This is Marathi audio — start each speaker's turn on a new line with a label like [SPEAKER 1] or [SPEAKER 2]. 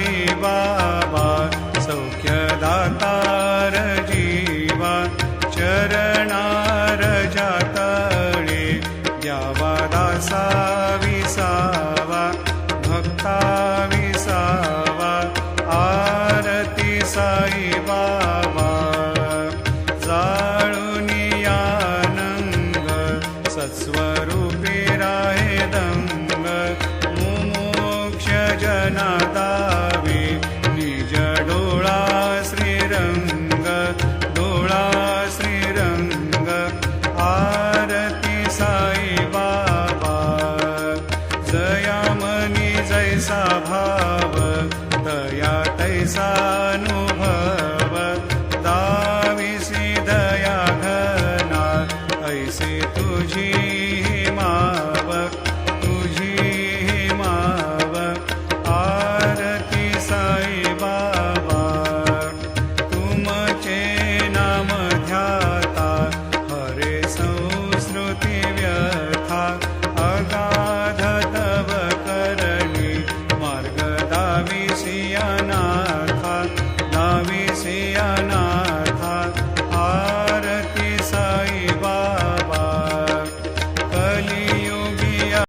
[SPEAKER 1] साई बाबा सौख्यदातार जीवा चरणार जातळे द्यावा दासा विसावा भक्ता विसावा आरती साई बाबा जाळूनी आनंद सत्स्वरूपी राहे दंग मुमोक्ष जना दावे निज डोळा श्रीरंग डोळा श्रीरंग आरती साई बाबा जया मनी जैसा भाव दया तैसा